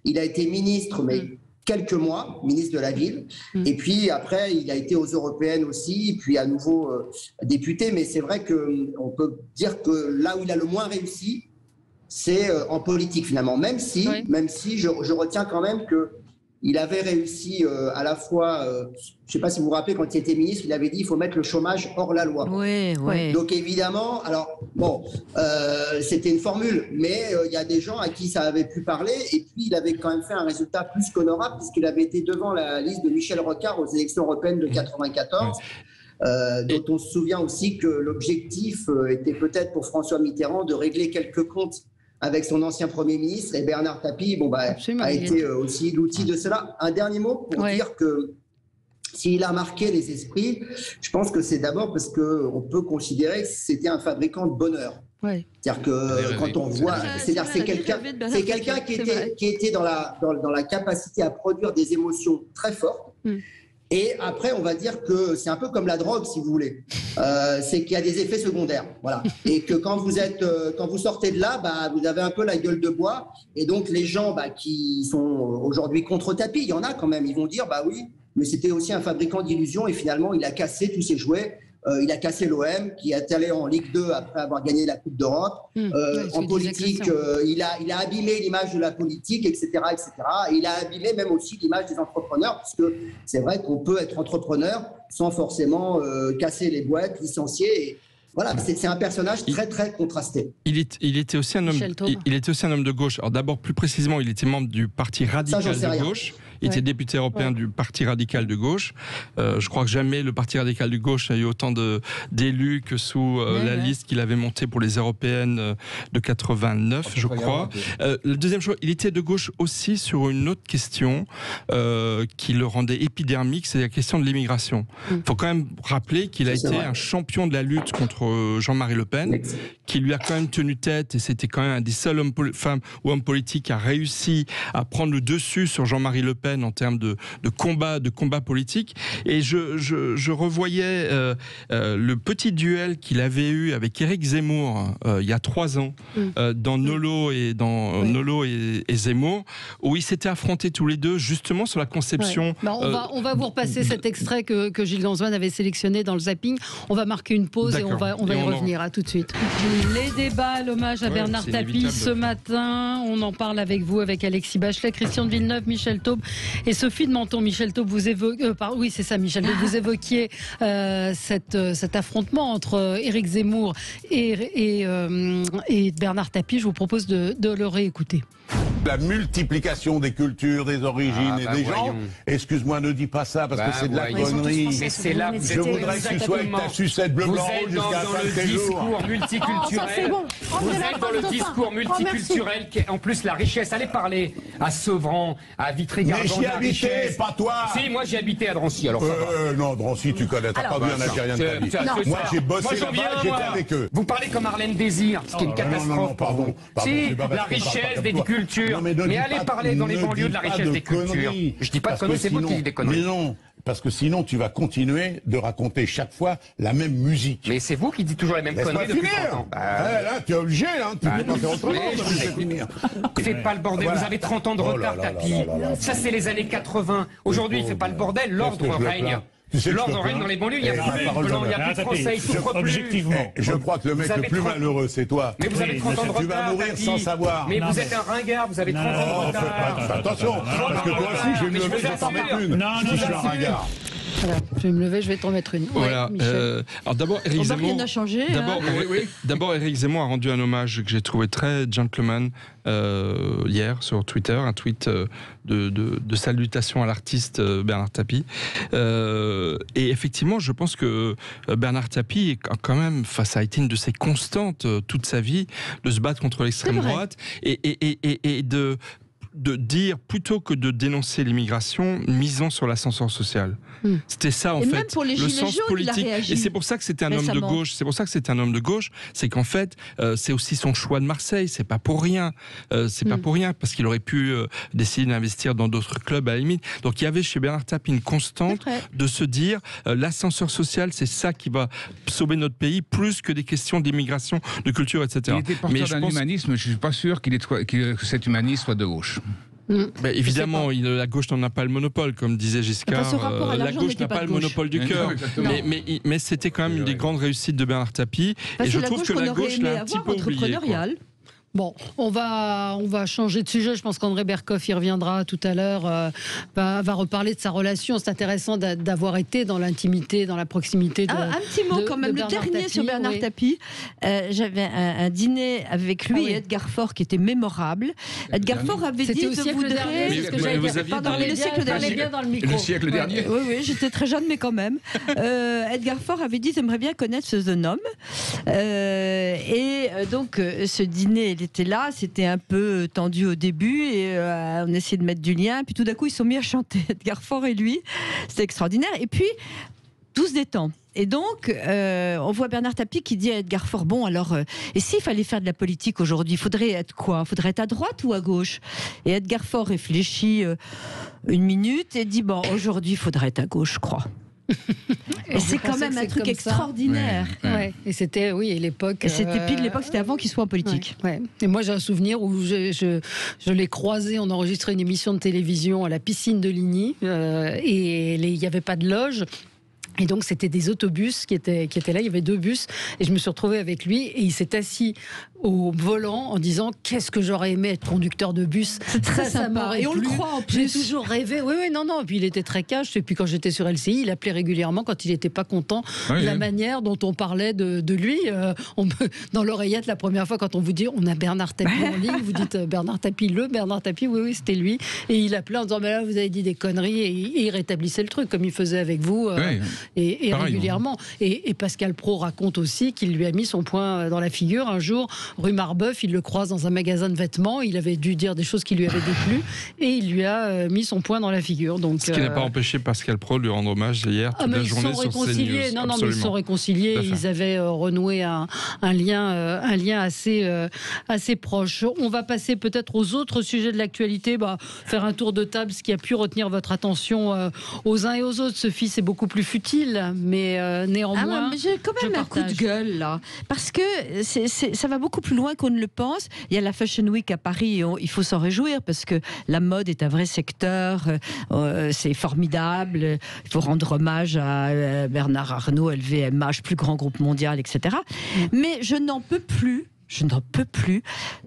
Il a été ministre, mais quelques mois, ministre de la Ville. Et puis après, il a été aux Européennes aussi, puis à nouveau député. Mais c'est vrai qu'on peut dire que là où il a le moins réussi, c'est en politique finalement. Même si je retiens quand même qu'il avait réussi à la fois, je ne sais pas si vous vous rappelez, quand il était ministre, il avait dit qu'il faut mettre le chômage hors la loi.
Oui.
Donc évidemment, alors bon, c'était une formule, mais il y a des gens à qui ça avait pu parler, et puis il avait quand même fait un résultat plus qu'honorable, puisqu'il avait été devant la liste de Michel Rocard aux élections européennes de 1994. Dont on se souvient aussi que l'objectif était peut-être pour François Mitterrand de régler quelques comptes avec son ancien Premier ministre, et Bernard Tapie a été aussi l'outil de cela. Un dernier mot pour dire que s'il a marqué les esprits, je pense que c'est d'abord parce qu'on peut considérer que c'était un fabricant de bonheur. C'est-à-dire que quand on voit, c'est quelqu'un qui était dans la capacité à produire des émotions très fortes. Et après, on va dire que c'est un peu comme la drogue, si vous voulez. C'est qu'il y a des effets secondaires, voilà. Et que quand vous sortez de là, vous avez un peu la gueule de bois. Et donc les gens qui sont aujourd'hui contre Tapie, il y en a quand même. Ils vont dire, oui, mais c'était aussi un fabricant d'illusions. Et finalement, il a cassé tous ses jouets. Il a cassé l'OM, qui est allé en Ligue 2 après avoir gagné la Coupe d'Europe. En politique, il a abîmé l'image de la politique, etc., etc. Et il a abîmé même aussi l'image des entrepreneurs, parce que c'est vrai qu'on peut être entrepreneur sans forcément casser les boîtes, licencier. Et voilà, c'est un personnage très, très contrasté.
Il était aussi un homme de gauche. Alors d'abord, plus précisément, il était membre du Parti radical de gauche. Il était député européen du Parti radical de gauche. Je crois que jamais le Parti radical de gauche a eu autant d'élus que sous la liste qu'il avait montée pour les européennes de 89, je crois. La deuxième chose, il était de gauche aussi sur une autre question qui le rendait épidermique, c'est la question de l'immigration. Il faut quand même rappeler qu'il a été un champion de la lutte contre Jean-Marie Le Pen, qui lui a quand même tenu tête, et c'était quand même un des seuls femmes ou hommes politiques qui a réussi à prendre le dessus sur Jean-Marie Le Pen en termes de combat politique. Et je revoyais le petit duel qu'il avait eu avec Éric Zemmour il y a 3 ans dans Nolo et Zemmour, où ils s'étaient affrontés tous les deux justement sur la conception.
On va vous repasser cet extrait que Gilles Lanzmann avait sélectionné dans le zapping. On va marquer une pause et on va y revenir. À tout de suite. Les débats, l'hommage à Bernard Tapie ce matin. On en parle avec vous, avec Alexis Bachelet, Christian de Villeneuve, Michel Taube et Sophie de Menton. Michel Taube, vous évoquiez, vous évoquiez cet affrontement entre Éric Zemmour et Bernard Tapie. Je vous propose de le réécouter.
La multiplication des cultures, des origines et des gens. Excuse-moi, ne dis pas ça parce que c'est de la connerie.
Mais c'est là,
je voudrais que tu sois avec ta sucette bleu, blanc, rouge jusqu'à la fin de tes jours.
Vous êtes dans le discours multiculturel. En plus, la richesse. Allez parler à Sevran, à Vitry-Gargan.
Mais j'y habitais, pas toi.
Si, moi j'ai habité à Drancy. Alors
non, Drancy, tu connais. T'as pas vu un Algérien de ta vie. Moi, j'ai bossé là-bas, j'étais avec eux.
Vous parlez comme Arlène Désir, ce qui est une catastrophe.
Non, pardon.
Si, la richesse des cultures. Mais allez parler dans les banlieues de la richesse des cultures. Je dis pas de conneries, c'est vous qui dites des conneries.
Mais non, parce que sinon tu vas continuer de raconter chaque fois la même musique.
Mais c'est vous qui dites toujours les mêmes conneries depuis 30 ans.
Là, tu es obligé, tu peux pas faire autrement.
Faites pas le bordel, vous avez 30 ans de retard, Tapie. Ça, c'est les années 80. Aujourd'hui, il fait pas le bordel, l'ordre règne. L'ordre règne dans les banlieues, il n'y a plus de blanc, il n'y a plus de français, il souffre plus.
Objectivement, je crois que le mec le plus malheureux, c'est toi.
Mais vous avez 30 ans de retard.
Tu vas mourir sans savoir.
Mais vous êtes un ringard, vous avez 30 ans de retard.
Attention, parce que toi aussi, je vais me lever, je vais t'en mettre une. Si je suis un ringard.
Voilà, je vais me lever, je vais t'en mettre une.
Voilà. Alors d'abord, Éric Zemmour.
Rien n'a changé.
D'abord, Éric Zemmour a rendu un hommage que j'ai trouvé très gentleman hier sur Twitter, un tweet de salutation à l'artiste Bernard Tapie. Et effectivement, je pense que Bernard Tapie, quand même, ça a été une de ses constantes toute sa vie, de se battre contre l'extrême droite et de dire, plutôt que de dénoncer l'immigration, misons sur l'ascenseur social. C'était ça, en fait,
même pour les
le
gilets
sens
jaunes,
politique. Et c'est pour ça que c'était un homme de gauche. C'est pour ça que c'était un homme de gauche. C'est qu'en fait, c'est aussi son choix de Marseille. C'est pas pour rien. C'est pas pour rien, parce qu'il aurait pu décider d'investir dans d'autres clubs à la limite. Donc il y avait chez Bernard Tapie une constante de se dire l'ascenseur social, c'est ça qui va sauver notre pays, plus que des questions d'immigration, de culture, etc.
Il était porteur d'un humanisme. Je suis pas sûr que cet humanisme soit de gauche.
Ben, évidemment, la gauche n'en a pas le monopole, comme disait Giscard. La gauche n'a pas le monopole du cœur. Mais c'était quand même une des grandes réussites de Bernard Tapie. Et je trouve que la gauche l'a un petit peu oublié.
Bon, on va changer de sujet. Je pense qu'André Berkoff y reviendra tout à l'heure, va reparler de sa relation. C'est intéressant d'avoir été dans l'intimité, dans la proximité de
un petit mot quand même, le dernier Tapie, sur Bernard Tapie. J'avais un dîner avec lui et Edgar Faure qui était mémorable. Edgar Faure avait dit
je voudrais...
Pardon, le siècle dernier.
Bien dans le micro.
Le siècle dernier.
Oui, j'étais très jeune, mais quand même. Edgar Faure avait dit j'aimerais bien connaître ce jeune homme. Et donc, ce dîner, il était là, c'était un peu tendu au début et on essayait de mettre du lien, puis tout d'un coup ils se sont mis à chanter, Edgar Faure et lui, c'était extraordinaire, et puis tout se détend. Et donc, on voit Bernard Tapie qui dit à Edgar Faure, bon alors, et s'il fallait faire de la politique aujourd'hui, il faudrait être quoi? Il faudrait être à droite ou à gauche? Et Edgar Faure réfléchit 1 minute et dit, bon, aujourd'hui il faudrait être à gauche, je crois. Et c'est quand même un truc extraordinaire.
Et c'était, l'époque.
Et c'était pile l'époque, c'était avant qu'il soit en politique.
Et moi, j'ai un souvenir où je l'ai croisé, on enregistrait une émission de télévision à la piscine de Ligny, et il n'y avait pas de loge. Et donc, c'était des autobus qui étaient là. Il y avait 2 bus. Et je me suis retrouvée avec lui. Et il s'est assis au volant en disant qu'est-ce que j'aurais aimé être conducteur de bus.
C'est très sympa. Et on le croit en plus.
J'ai toujours rêvé. Oui, non. Et puis il était très cash. Et puis quand j'étais sur LCI, il appelait régulièrement quand il n'était pas content de la manière dont on parlait de lui. Dans l'oreillette, la première fois, quand on vous dit on a Bernard Tapie en ligne, vous dites Bernard Tapie, oui, c'était lui. Et il appelait en disant mais là, vous avez dit des conneries. Et il rétablissait le truc comme il faisait avec vous et régulièrement. Et Pascal Praud raconte aussi qu'il lui a mis son poing dans la figure un jour. Rue Marbeuf, il le croise dans un magasin de vêtements. Il avait dû dire des choses qui lui avaient déplu et il lui a mis son poing dans la figure. Donc,
ce qui n'a pas empêché Pascal Praud de lui rendre hommage hier toute la journée sur CNews.
Non, mais ils se sont réconciliés. Ils avaient renoué un lien assez proche. On va passer peut-être aux autres sujets de l'actualité. Faire un tour de table, ce qui a pu retenir votre attention aux uns et aux autres. Sophie, c'est beaucoup plus futile, mais néanmoins.
J'ai quand même un coup de gueule là, parce que ça va beaucoup plus loin qu'on ne le pense. Il y a la Fashion Week à Paris, il faut s'en réjouir parce que la mode est un vrai secteur, c'est formidable. Il faut rendre hommage à Bernard Arnault, LVMH, plus grand groupe mondial, etc. Mais je n'en peux plus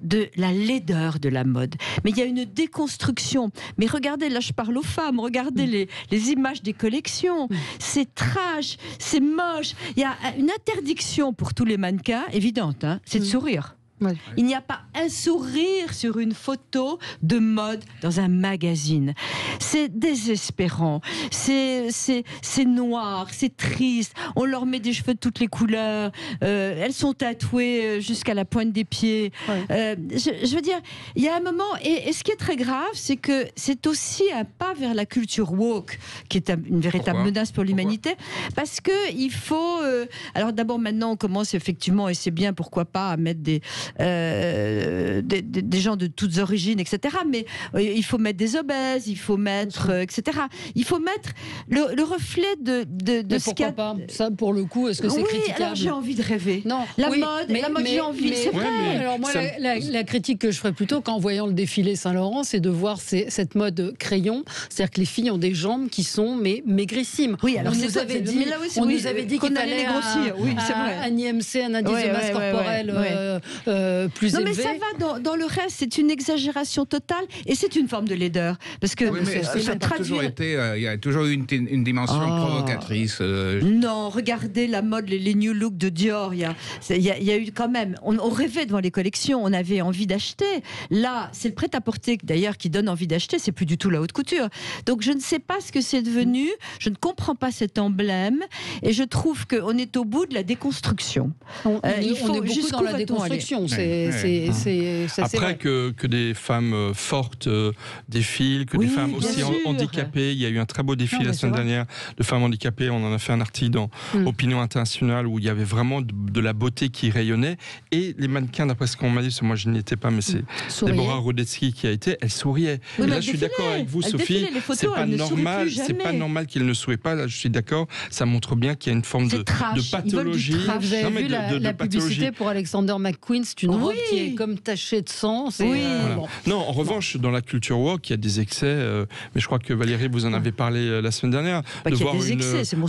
de la laideur de la mode. Mais il y a une déconstruction. Mais regardez, là je parle aux femmes, regardez les images des collections. C'est trash, c'est moche. Il y a une interdiction pour tous les mannequins, évidente, c'est de sourire. Ouais. Il n'y a pas un sourire sur une photo de mode dans un magazine. C'est désespérant, c'est noir, c'est triste. On leur met des cheveux de toutes les couleurs. Elles sont tatouées jusqu'à la pointe des pieds. Ouais. Je veux dire, il y a un moment, et ce qui est très grave, c'est que c'est aussi un pas vers la culture woke, qui est une véritable menace pour l'humanité. Parce que il faut... alors d'abord, maintenant, on commence effectivement, et c'est bien, pourquoi pas, à mettre des gens de toutes origines, etc. Mais il faut mettre des obèses, il faut mettre, etc. Il faut mettre le reflet de ce qu'il y a.
Pourquoi pas ça, pour le coup, est-ce que c'est critiquable?
Alors j'ai envie de rêver.
Non,
la mode, j'ai envie. C'est vrai.
Alors moi, la critique que je ferais plutôt qu'en voyant le défilé Saint-Laurent, c'est de voir cette mode crayon, c'est-à-dire que les filles ont des jambes qui sont maigrissime.
Oui, alors on nous avait dit
qu'on allait les grossir. Oui, c'est vrai. Un IMC, un indice de masse corporelle. Plus élevé.
Mais ça va dans le reste, c'est une exagération totale et c'est une forme de laideur. Parce que
ça a toujours été, il y a toujours eu une dimension provocatrice.
Non, regardez la mode, les new looks de Dior. Il y a eu quand même, on rêvait devant les collections, on avait envie d'acheter. Là, c'est le prêt-à-porter d'ailleurs qui donne envie d'acheter, c'est plus du tout la haute couture. Donc je ne sais pas ce que c'est devenu, je ne comprends pas cet emblème et je trouve qu'on est au bout de la déconstruction.
On est beaucoup dans la déconstruction.
Après que des femmes fortes défilent, que des femmes aussi handicapées. Il y a eu un très beau défilé la semaine dernière de femmes handicapées. On en a fait un article dans Opinion Internationale où il y avait vraiment de la beauté qui rayonnait. Et les mannequins, d'après ce qu'on m'a dit, parce que moi je n'y étais pas, mais c'est Déborah Rodetsky qui a été, elle souriait.
Oui,
et là je suis d'accord avec vous, Sophie, c'est pas normal qu'elle ne sourit pas. Là je suis d'accord, ça montre bien qu'il y a une forme de pathologie.
Vous avez vu la publicité pour Alexander McQueen, c'est une robe qui est comme tachée de sang.
Voilà. Non, en revanche, dans la culture woke, il y a des excès. Mais je crois que Valérie, vous en avez parlé la semaine dernière.
De voir une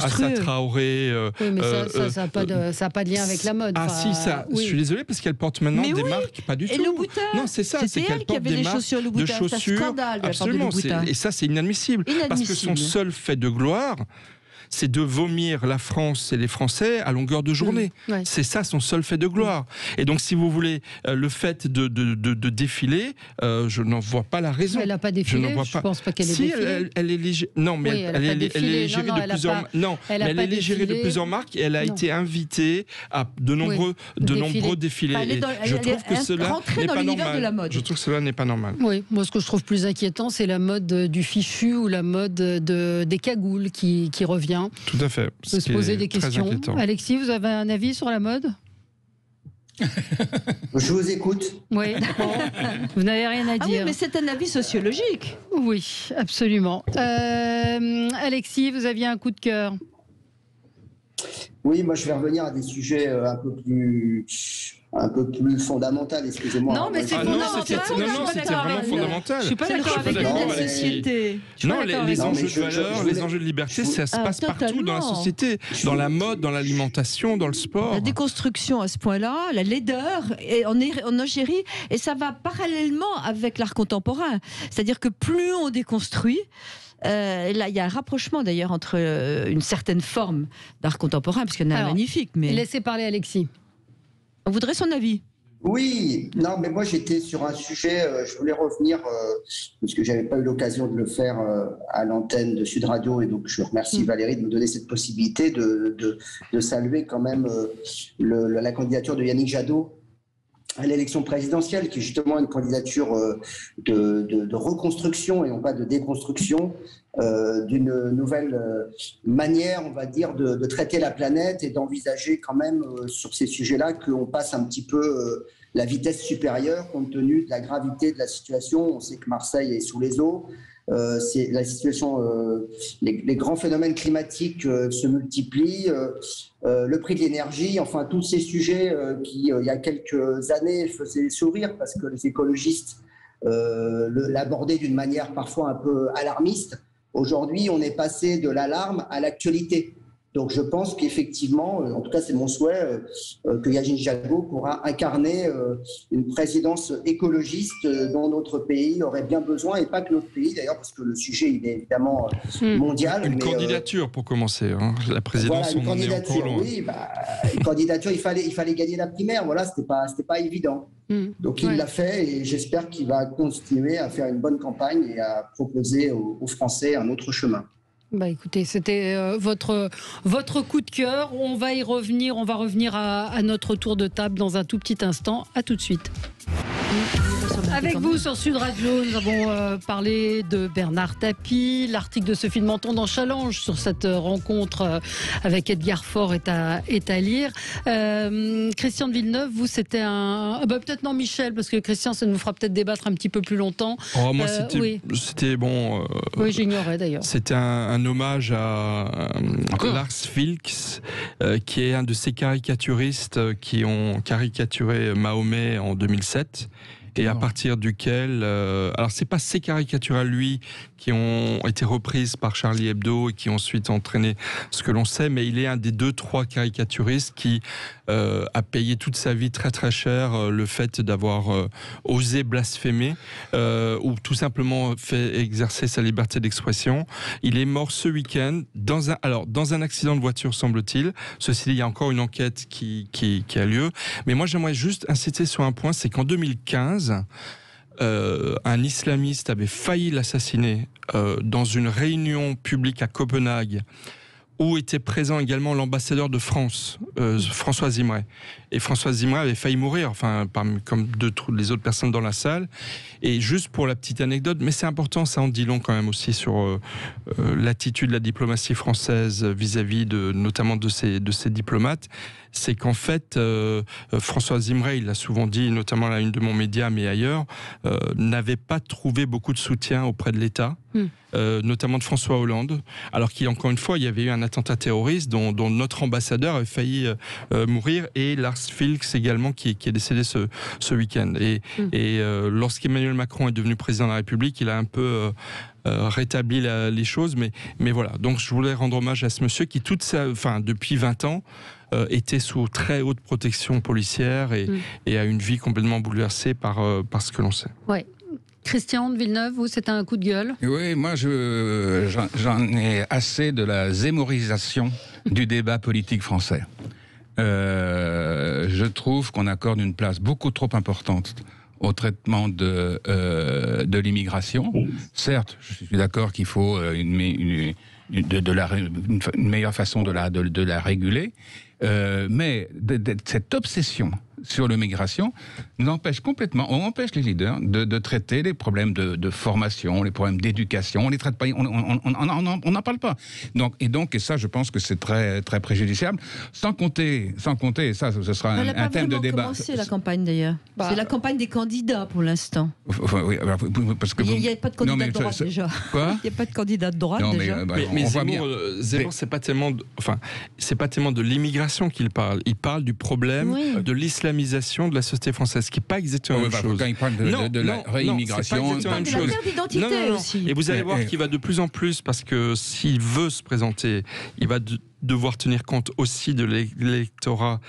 Assa Traoré.
Oui, mais ça n'a pas de lien avec la mode.
Ah si, ça. Je suis désolé parce qu'elle porte maintenant des marques, pas du tout.
Et Louboutin.
Non, c'est ça. C'est qu'elle porte des marques de chaussures. Absolument. Et ça, c'est inadmissible. Parce que son seul fait de gloire, c'est de vomir la France et les Français à longueur de journée. C'est ça son seul fait de gloire. Et donc, si vous voulez, le fait de défiler, je n'en vois pas la raison.
Elle n'a pas défilé, je pense pas qu'elle ait défilé.
Elle est légère. Non, mais elle est gérée de plusieurs. Non, mais elle est gérée de plusieurs marques et elle a été invitée à de nombreux défilés. Je trouve que cela n'est pas normal. Je trouve que cela n'est pas normal.
Oui, moi, ce que je trouve plus inquiétant, c'est la mode du fichu ou la mode des cagoules qui revient.
Tout à fait.
Se poser des questions. Alexis, vous avez un avis sur la mode?
Je vous écoute.
Oui, bon, vous n'avez rien à dire.
Oui, mais c'est un avis sociologique.
Oui, absolument. Alexis, vous aviez un coup de cœur.
Oui, moi je vais revenir à des sujets un peu plus un peu plus fondamentale, excusez-moi.
Non, mais c'est fondamental.
C'était vraiment fondamental.
Je suis pas d'accord avec
la société.
Non, les enjeux de valeur, les enjeux de liberté, ça se passe partout dans la société, dans la mode, dans l'alimentation, dans le sport.
La déconstruction à ce point-là, la laideur en Algérie, et ça va parallèlement avec l'art contemporain. C'est-à-dire que plus on déconstruit, là, il y a un rapprochement d'ailleurs entre une certaine forme d'art contemporain, parce qu'il y en a un magnifique. Mais
laissez parler Alexis.
On voudrait son avis.
Oui, non, mais moi j'étais sur un sujet, je voulais revenir, parce que j'avais pas eu l'occasion de le faire à l'antenne de Sud Radio, et donc je remercie Valérie de me donner cette possibilité de saluer quand même la candidature de Yannick Jadot à l'élection présidentielle, qui est justement une candidature de reconstruction et non pas de déconstruction, d'une nouvelle manière, on va dire, de traiter la planète et d'envisager quand même sur ces sujets-là qu'on passe un petit peu la vitesse supérieure compte tenu de la gravité de la situation. On sait que Marseille est sous les eaux. C'est la situation, les grands phénomènes climatiques se multiplient, le prix de l'énergie, enfin tous ces sujets qui, il y a quelques années, faisaient sourire parce que les écologistes l'abordaient d'une manière parfois un peu alarmiste. Aujourd'hui, on est passé de l'alarme à l'actualité. Donc je pense qu'effectivement, en tout cas c'est mon souhait, que Yannick Jadot pourra incarner une présidence écologiste dont notre pays aurait bien besoin, et pas que notre pays d'ailleurs, parce que le sujet il est évidemment mondial.
Une candidature pour commencer, hein. La présidence,
voilà,
on en est encore loin.
Oui, une candidature, il fallait gagner la primaire, voilà, c'était pas évident. Donc il l'a fait, et j'espère qu'il va continuer à faire une bonne campagne et à proposer aux Français un autre chemin.
Bah écoutez, c'était votre coup de cœur. On va y revenir. On va revenir à notre tour de table dans un tout petit instant. À tout de suite. Avec vous sur Sud Radio, nous avons parlé de Bernard Tapie. L'article de Sophie de Menton dans Challenge sur cette rencontre avec Edgar Faure est à lire. Christian de Villeneuve, vous, c'était peut-être non, Michel, parce que Christian, ça nous fera peut-être débattre un petit peu plus longtemps.
Oh, moi, c'était bon.
Oui, j'ignorais d'ailleurs.
C'était un hommage à Lars Vilks, qui est un de ces caricaturistes qui ont caricaturé Mahomet en 2007. Et à partir duquel, alors c'est pas ces caricatures à lui qui ont été reprises par Charlie Hebdo et qui ont ensuite entraîné ce que l'on sait, mais il est un des 2-3 caricaturistes qui a payé toute sa vie très très cher le fait d'avoir osé blasphémer ou tout simplement fait exercer sa liberté d'expression. Il est mort ce week-end dans un accident de voiture, semble-t-il. Ceci dit, il y a encore une enquête qui a lieu. Mais moi, j'aimerais juste insister sur un point, c'est qu'en 2015, un islamiste avait failli l'assassiner dans une réunion publique à Copenhague, où était présent également l'ambassadeur de France, François Zimray. Et François Zimray avait failli mourir, comme les autres personnes dans la salle. Et juste pour la petite anecdote, mais c'est important, ça en dit long quand même aussi sur l'attitude de la diplomatie française vis-à-vis notamment de ces diplomates, c'est qu'en fait, François Zimray, il l'a souvent dit, notamment à la une de mon média, mais ailleurs, n'avait pas trouvé beaucoup de soutien auprès de l'État, notamment de François Hollande, alors qu'encore une fois, il y avait eu un attentat terroriste dont notre ambassadeur avait failli mourir, et Lars Vilks également, qui est décédé ce week-end. Et lorsqu'Emmanuel Macron est devenu président de la République, il a un peu rétabli les choses, mais voilà. Donc je voulais rendre hommage à ce monsieur qui, depuis 20 ans, était sous très haute protection policière et a une vie complètement bouleversée par ce que l'on sait.
Ouais. Christian de Villeneuve, vous, c'était un coup de gueule?
Oui, moi, j'en ai assez de la zémorisation du débat politique français. Je trouve qu'on accorde une place beaucoup trop importante au traitement de l'immigration. Certes, je suis d'accord qu'il faut une meilleure façon de la réguler, mais cette obsession sur l'immigration nous empêche complètement, on empêche les leaders de traiter les problèmes de formation, les problèmes d'éducation, on les traite pas, on n'en parle pas. Et ça, je pense que c'est très, très préjudiciable. Sans compter, et ça, ce sera un thème de débat.
Commencé la campagne d'ailleurs. C'est la campagne des candidats pour l'instant.
Oui, parce que
il n'y a pas de candidat de droite déjà.
Quoi ?
Il n'y a pas de candidat de droite déjà.
Mais Zemmour, c'est pas tellement de l'immigration qu'il parle. Il parle du problème de l'islamisme l'islamisation de la société française, ce qui n'est pas exactement la même chose.
Quand il parle de la réimmigration...
Il parle de la carte d'identité aussi.
Et vous allez voir qu'il va de plus en plus, parce que s'il veut se présenter, il va devoir tenir compte aussi de l'électorat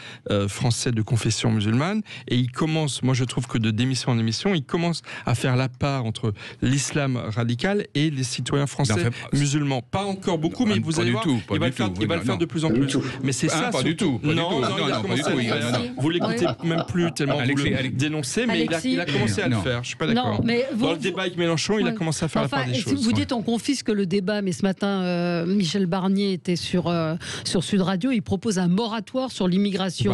français de confession musulmane, et il commence, moi je trouve que de démission en émission, il commence à faire la part entre l'islam radical et les citoyens français musulmans. Pas encore beaucoup, mais vous allez voir, il va le faire de plus en plus. Mais c'est ça,
pas du tout.
Non, il a commencé à le faire. Vous l'écoutez même plus tellement vous le dénoncez, mais il a commencé à le faire. Je ne suis pas d'accord. Dans le débat avec Mélenchon, il a commencé à faire la part des choses.
Vous dites on confisque le débat, mais ce matin, Michel Barnier était sur Sud Radio, il propose un moratoire sur l'immigration.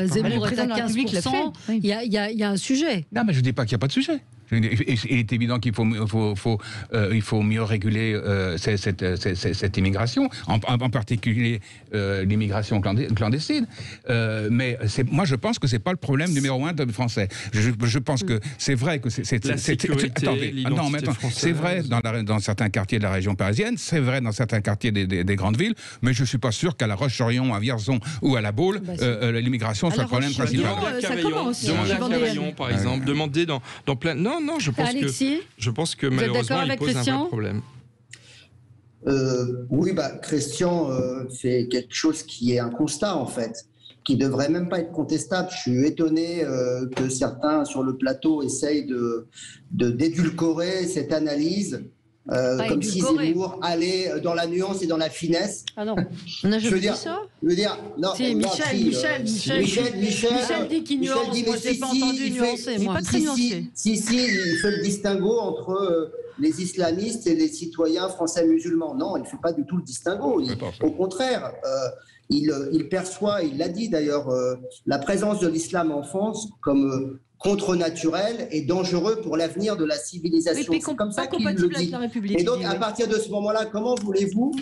Zemmour est à 15%. Il y a un sujet.
Non, mais je ne dis pas qu'il n'y a pas de sujet. Il est évident qu'il faut mieux réguler cette immigration, en particulier l'immigration clandestine. Mais moi, je pense que c'est pas le problème numéro 1 des Français. Je pense que c'est vrai que
la sécurité,
c'est vrai dans certains quartiers de la région parisienne, c'est vrai dans certains quartiers des grandes villes, mais je suis pas sûr qu'à La Roche-sur-Yon, à Vierzon ou à La Baule, l'immigration soit le problème principal.
Demandez à Cavaillon, par exemple. Demandez dans plein. Non, je pense que malheureusement, il pose un vrai problème.
Oui, Christian fait quelque chose qui est un constat, en fait, qui ne devrait même pas être contestable. Je suis étonné que certains sur le plateau essayent d'édulcorer cette analyse. Comme si Zemmour allait dans la nuance et dans la finesse.
Ah non, on a jamais dit ça.
Je veux dire, non.
Michel dit qu'il nuance. Moi, je n'ai pas entendu nuancer.
Moi, pas très nuancé.
Si, il fait le distinguo entre les islamistes et les citoyens français musulmans. Non, il ne fait pas du tout le distinguo. Au contraire, il perçoit, il l'a dit d'ailleurs, la présence de l'islam en France comme contre-naturel et dangereux pour l'avenir de la civilisation.
C'est comme ça qu'il le dit.
Et donc, à partir de ce moment-là, comment voulez-vous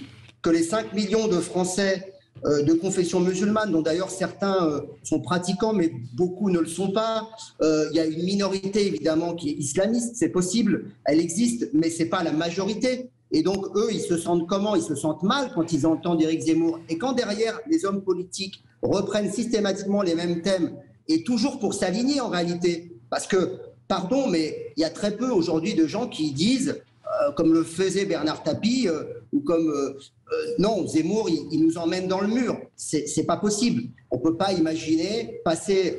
que les 5 millions de Français de confession musulmane, dont d'ailleurs certains sont pratiquants, mais beaucoup ne le sont pas. Il y a une minorité, évidemment, qui est islamiste, c'est possible, elle existe, mais ce n'est pas la majorité. Et donc, eux, ils se sentent comment? Ils se sentent mal quand ils entendent Éric Zemmour. Et quand derrière, les hommes politiques reprennent systématiquement les mêmes thèmes, et toujours pour s'aligner en réalité. Parce que, pardon, mais il y a très peu aujourd'hui de gens qui disent, comme le faisait Bernard Tapie, ou comme non, Zemmour, il nous emmène dans le mur. C'est pas possible. On peut pas imaginer passer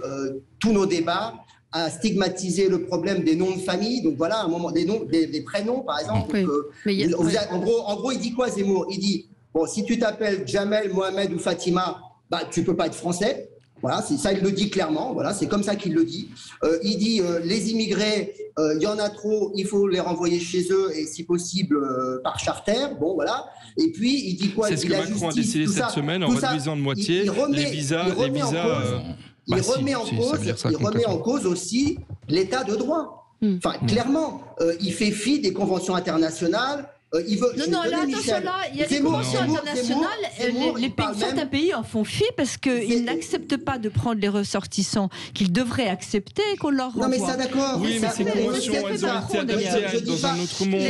tous nos débats à stigmatiser le problème des noms de famille. Donc voilà, à un moment, des prénoms, par exemple. Oui. En gros, il dit quoi, Zemmour? Il dit, bon, si tu t'appelles Jamel, Mohamed ou Fatima, tu peux pas être français. Voilà, c'est ça, il le dit clairement. Voilà, c'est comme ça qu'il le dit. Il dit les immigrés, il y en a trop, il faut les renvoyer chez eux et si possible par charter. Bon, voilà. Et puis il dit quoi?
C'est ce que Macron a décidé cette semaine en réduisant de moitié les visas.
Il remet en cause aussi l'état de droit. Enfin, clairement, il fait fi des conventions internationales. Il veut,
non, là, attention, là, il y a des conventions internationales, les pays, certains pays en font fi parce qu'ils n'acceptent pas de prendre les ressortissants qu'ils devraient accepter qu'on leur renvoie.
Non, mais ça, d'accord.
Oui, mais ces conventions, elles ont été adaptées dans un autre monde.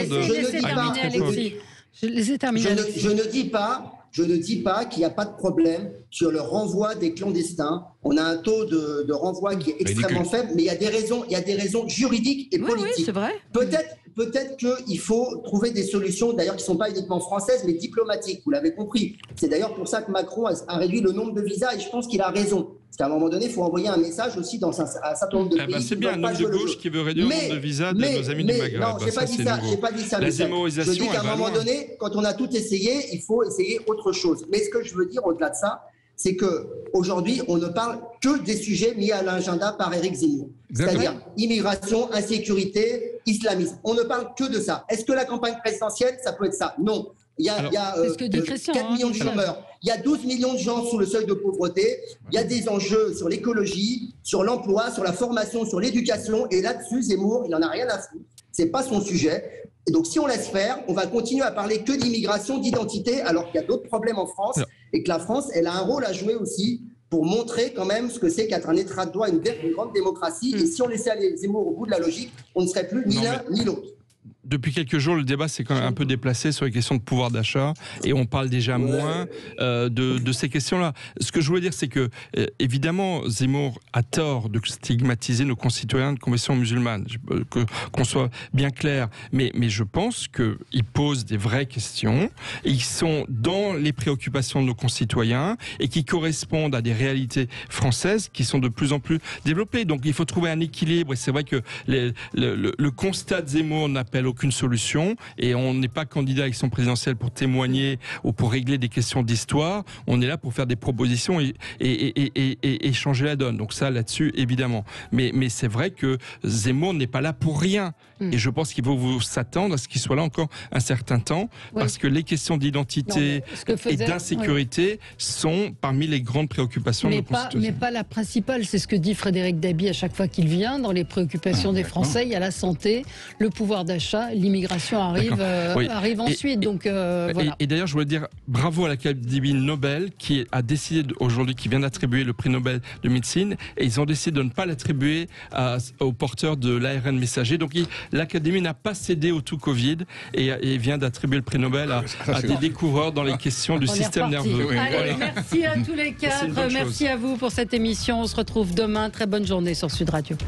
Je ne dis pas qu'il n'y a pas de problème sur le renvoi des clandestins. On a un taux de renvoi qui est extrêmement faible, mais il y a des raisons juridiques et politiques.
Oui, c'est vrai.
Peut-être qu'il faut trouver des solutions, d'ailleurs, qui ne sont pas uniquement françaises, mais diplomatiques. Vous l'avez compris. C'est d'ailleurs pour ça que Macron a réduit le nombre de visas, et je pense qu'il a raison. Parce qu'à un moment donné, il faut envoyer un message aussi dans un certain nombre de pays.
C'est bien un homme de gauche qui veut réduire le nombre de visas de nos amis du Maghreb.
Non, je n'ai pas dit ça.
La zémorisation,
je dis qu'à un moment donné, quand on a tout essayé, il faut essayer autre chose. Mais ce que je veux dire au-delà de ça, c'est qu'aujourd'hui, on ne parle que des sujets mis à l'agenda par Éric Zemmour. C'est-à-dire immigration, insécurité, islamisme. On ne parle que de ça. Est-ce que la campagne présidentielle, ça peut être ça? Non. Il y a 4 millions de chômeurs. Il y a 12 millions de gens sous le seuil de pauvreté. Il y a des enjeux sur l'écologie, sur l'emploi, sur la formation, sur l'éducation. Et là-dessus, Zemmour, il n'en a rien à foutre. Ce n'est pas son sujet. Et donc, si on laisse faire, on va continuer à parler que d'immigration, d'identité, alors qu'il y a d'autres problèmes en France et que la France, elle a un rôle à jouer aussi pour montrer quand même ce que c'est qu'être un état de droit, une grande démocratie. Et si on laissait aller Zemmour au bout de la logique, on ne serait plus ni l'un ni l'autre.
depuis quelques jours, le débat s'est quand même un peu déplacé sur les questions de pouvoir d'achat et on parle déjà moins de ces questions-là. Ce que je voulais dire, c'est que, évidemment, Zemmour a tort de stigmatiser nos concitoyens de confession musulmane, qu'on soit bien clair. Mais je pense qu'il pose des vraies questions, et ils sont dans les préoccupations de nos concitoyens et qui correspondent à des réalités françaises qui sont de plus en plus développées. Donc il faut trouver un équilibre, et c'est vrai que le constat de Zemmour n'appelle aucune solution, et on n'est pas candidat à l'élection présidentielle pour témoigner ou pour régler des questions d'histoire. On est là pour faire des propositions et changer la donne. Donc ça, là-dessus, évidemment. Mais c'est vrai que Zemmour n'est pas là pour rien. Et je pense qu'il faut s'attendre à ce qu'il soit là encore un certain temps, parce que les questions d'identité et d'insécurité sont parmi les grandes préoccupations de nos concitoyens.
Mais pas la principale, c'est ce que dit Frédéric Dabi à chaque fois qu'il vient. Dans les préoccupations des Français, il y a la santé, le pouvoir d'achat, l'immigration arrive ensuite.
Et d'ailleurs, je voulais dire bravo à l'Académie Nobel qui a décidé aujourd'hui, qui vient d'attribuer le prix Nobel de médecine, et ils ont décidé de ne pas l'attribuer aux porteurs de l'ARN messager. Donc l'Académie n'a pas cédé au tout Covid et vient d'attribuer le prix Nobel à des découvreurs dans les questions du système nerveux.
Allez, merci à tous les quatre. Merci à vous pour cette émission. On se retrouve demain. Très bonne journée sur Sud Radio.